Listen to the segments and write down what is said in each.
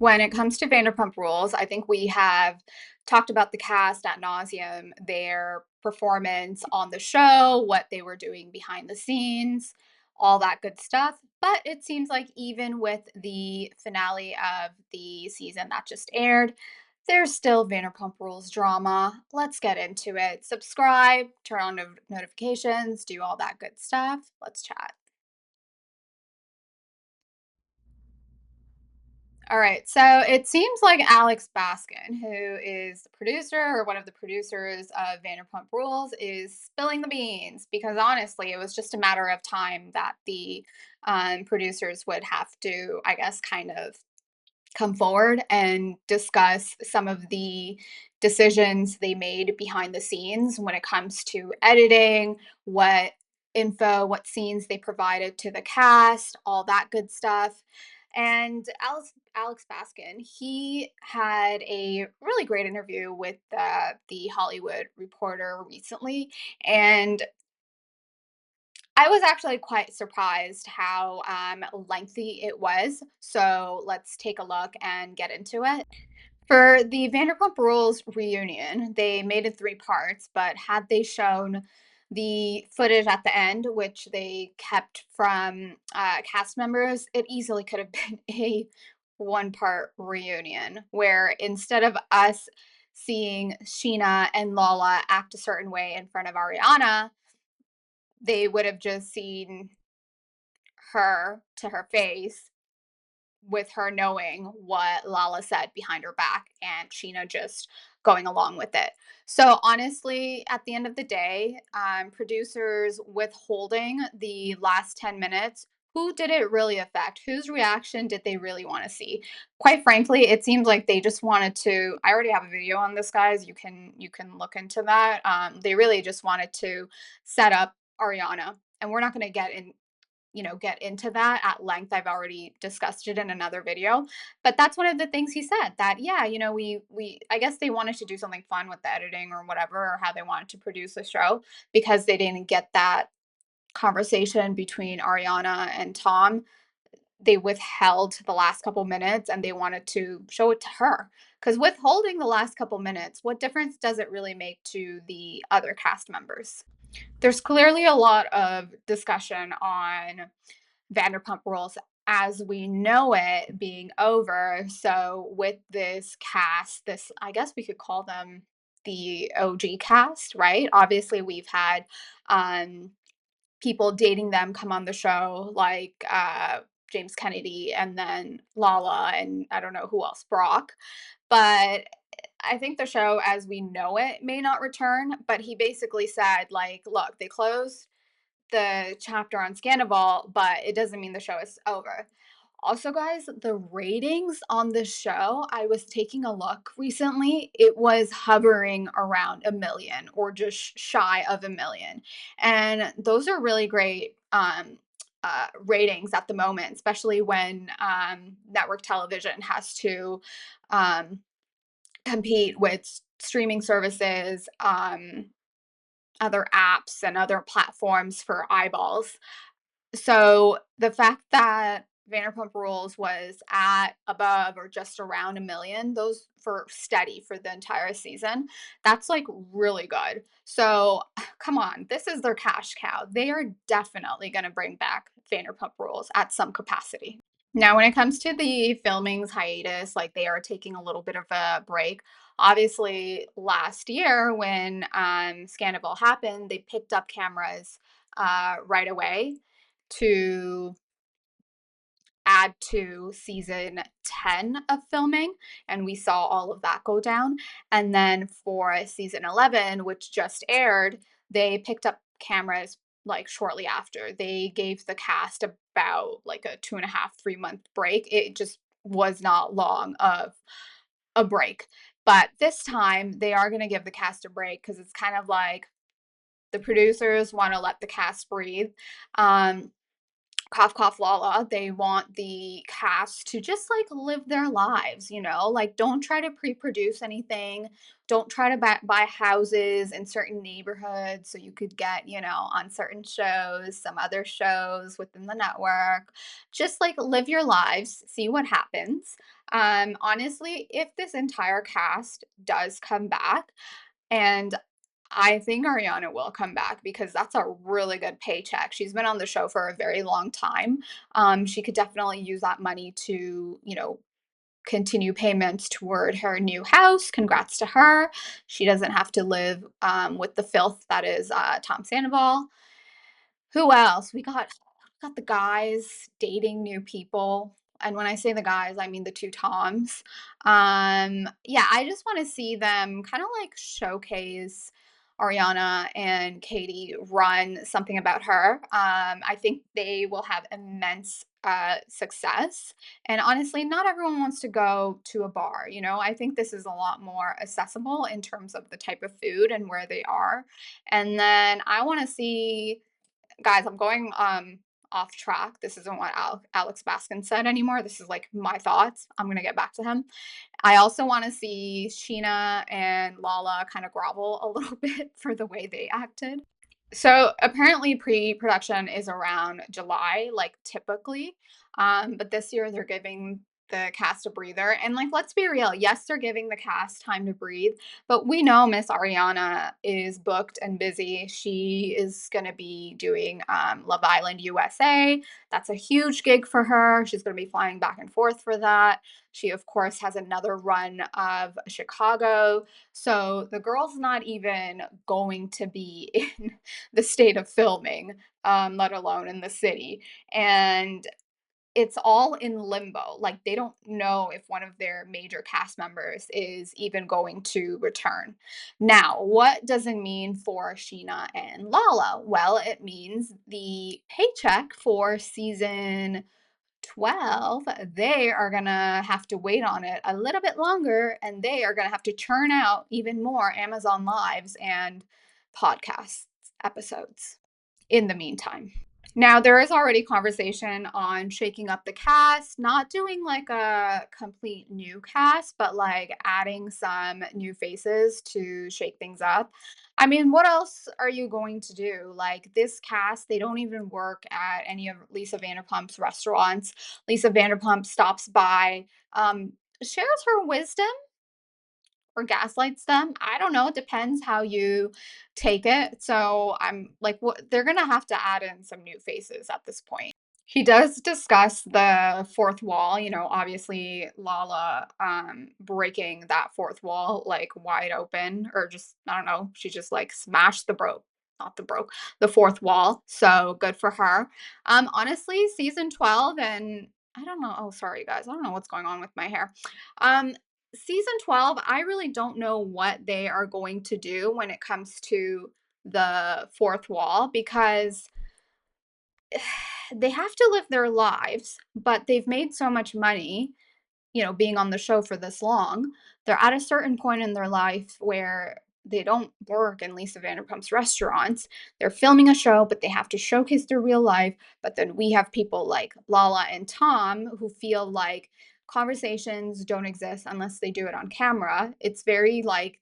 When it comes to Vanderpump Rules, I think we have talked about the cast ad nauseum, their performance on the show, what they were doing behind the scenes, all that good stuff. But it seems like even with the finale of the season that just aired, there's still Vanderpump Rules drama. Let's get into it. Subscribe, turn on notifications, do all that good stuff. Let's chat. All right. So it seems like Alex Baskin, who is the producer or one of the producers of Vanderpump Rules, is spilling the beans because honestly, it was just a matter of time that the producers would have to, I guess, kind of come forward and discuss some of the decisions they made behind the scenes when it comes to editing, what info, what scenes they provided to the cast, all that good stuff. And Alex Baskin, he had a really great interview with the Hollywood Reporter recently, and I was actually quite surprised how lengthy it was. So let's take a look and get into it. For the Vanderpump Rules reunion, they made it three parts, but had they shown the footage at the end, which they kept from cast members, it easily could have been a one part reunion where instead of us seeing Sheena and Lala act a certain way in front of Ariana, they would have just seen her to her face with her knowing what Lala said behind her back and Sheena just going along with it. So honestly, at the end of the day, producers withholding the last 10 minutes, who did it really affect? Whose reaction did they really want to see? Quite frankly, it seems like they just wanted to. I already have a video on this, guys. You can look into that. They really just wanted to set up Ariana, and we're not going to get into that at length. I've already discussed it in another video. But that's one of the things he said that, yeah, we I guess they wanted to do something fun with the editing or whatever, or how they wanted to produce the show because they didn't get that conversation between Ariana and Tom. They withheld the last couple minutes and they wanted to show it to her. Because withholding the last couple minutes, what difference does it really make to the other cast members? There's clearly a lot of discussion on Vanderpump Rules as we know it being over. So with this cast, this I guess we could call them the OG cast, right? Obviously, we've had um, people dating them come on the show, like James Kennedy, and then Lala, and I don't know who else, Brock. But I think the show as we know it may not return. But he basically said, like, look, they closed the chapter on Sandoval, but it doesn't mean the show is over. Also, guys, the ratings on the show, I was taking a look recently. It was hovering around a million or just shy of a million. And those are really great ratings at the moment, especially when network television has to um, compete with streaming services, other apps, and other platforms for eyeballs. So the fact that Vanderpump Rules was at above or just around a million, those for steady for the entire season, that's like really good. So come on, this is their cash cow. They are definitely going to bring back Vanderpump Rules at some capacity. Now, when it comes to the filming's hiatus, like they are taking a little bit of a break. Obviously, last year when Scandival happened, they picked up cameras right away to add to season 10 of filming, and we saw all of that go down. And then for season 11, which just aired, they picked up cameras like shortly after. They gave the cast about like a 2.5, 3 month break. It just was not long of a break. But this time they are going to give the cast a break because it's kind of like the producers want to let the cast breathe. Um, Cough Cough Lala, they want the cast to just like live their lives, like don't try to pre-produce anything. Don't try to buy houses in certain neighborhoods so you could get, on certain shows, some other shows within the network. Just like live your lives, see what happens. Honestly, if this entire cast does come back, and I think Ariana will come back because that's a really good paycheck. She's been on the show for a very long time. She could definitely use that money to, continue payments toward her new house. Congrats to her. She doesn't have to live with the filth that is Tom Sandoval. Who else? We got the guys dating new people. And when I say the guys, I mean the two Toms. Yeah, I just want to see them kind of like showcase Ariana and Katie run something about her. I think they will have immense success. And honestly, not everyone wants to go to a bar. I think this is a lot more accessible in terms of the type of food and where they are. And then I want to see guys, I'm going off track. This isn't what Alex Baskin said anymore. This is like my thoughts. I'm gonna get back to him. I also want to see Sheena and Lala kind of grovel a little bit for the way they acted. So apparently pre-production is around July, like typically. But this year they're giving the cast a breather. And like, let's be real. Yes, they're giving the cast time to breathe, but we know Miss Ariana is booked and busy. She is going to be doing Love Island USA. That's a huge gig for her. She's going to be flying back and forth for that. She, of course, has another run of Chicago. So the girl's not even going to be in the state of filming, let alone in the city. And it's all in limbo. Like they don't know if one of their major cast members is even going to return. Now, what does it mean for Sheena and Lala? Well, it means the paycheck for season 12, they are gonna have to wait on it a little bit longer and they are gonna have to churn out even more Amazon Lives and podcasts episodes in the meantime. Now, there is already conversation on shaking up the cast, not doing like a complete new cast, but like adding some new faces to shake things up. I mean, what else are you going to do? Like this cast, they don't even work at any of Lisa Vanderpump's restaurants. Lisa Vanderpump stops by, shares her wisdom or gaslights them. I don't know. It depends how you take it. So I'm like, what they're gonna have to add in some new faces at this point. He does discuss the fourth wall, obviously Lala breaking that fourth wall like wide open, or just I don't know, she just like smashed not the broke, the fourth wall. So good for her. Honestly, season 12 and I don't know. Oh, sorry guys. I don't know what's going on with my hair. Um Season 12, I really don't know what they are going to do when it comes to the fourth wall because they have to live their lives, but they've made so much money, being on the show for this long. They're at a certain point in their life where they don't work in Lisa Vanderpump's restaurants. They're filming a show, but they have to showcase their real life. But then we have people like Lala and Tom who feel like conversations don't exist unless they do it on camera. It's very like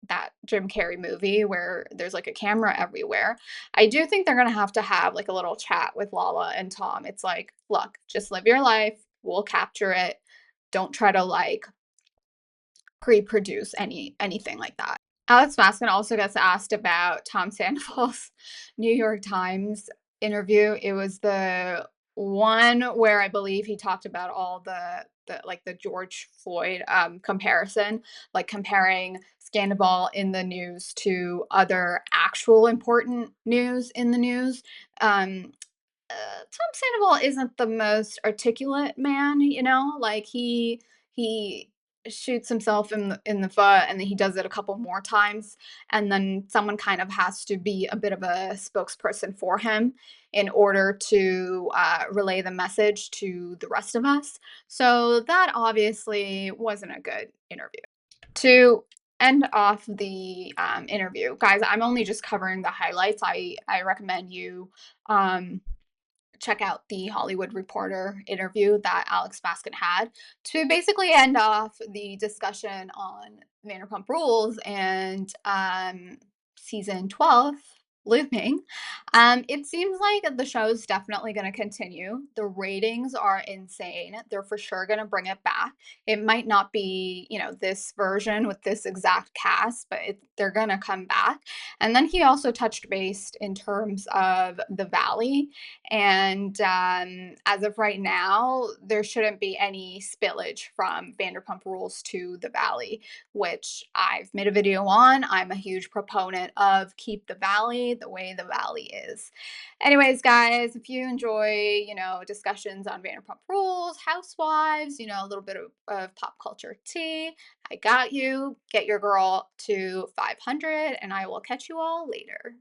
that Jim Carrey movie where there's like a camera everywhere. I do think they're going to have like a little chat with Lala and Tom. It's like, look, just live your life. We'll capture it. Don't try to like pre-produce anything like that. Alex Maskin also gets asked about Tom Sandoval's New York Times interview. It was the one where I believe he talked about all the like the George Floyd comparison, like comparing Sandoval in the news to other actual important news in the news. Um, Tom Sandoval isn't the most articulate man, like he shoots himself in the foot and then he does it a couple more times and then someone kind of has to be a bit of a spokesperson for him in order to relay the message to the rest of us. So that obviously wasn't a good interview. To end off the interview, guys, I'm only just covering the highlights. I recommend you check out the Hollywood Reporter interview that Alex Baskin had to basically end off the discussion on Vanderpump Rules and season 12 looming. It seems like the show's definitely going to continue. The ratings are insane. They're for sure going to bring it back. It might not be, this version with this exact cast, but they're going to come back. And then he also touched base in terms of the Valley. And as of right now, there shouldn't be any spillage from Vanderpump Rules to the Valley, which I've made a video on. I'm a huge proponent of keep the valley the way the valley is. Anyways, guys, if you enjoy, discussions on Vanderpump Rules, Housewives, a little bit of pop culture tea, I got you. Get your girl to 500, and I will catch you all later.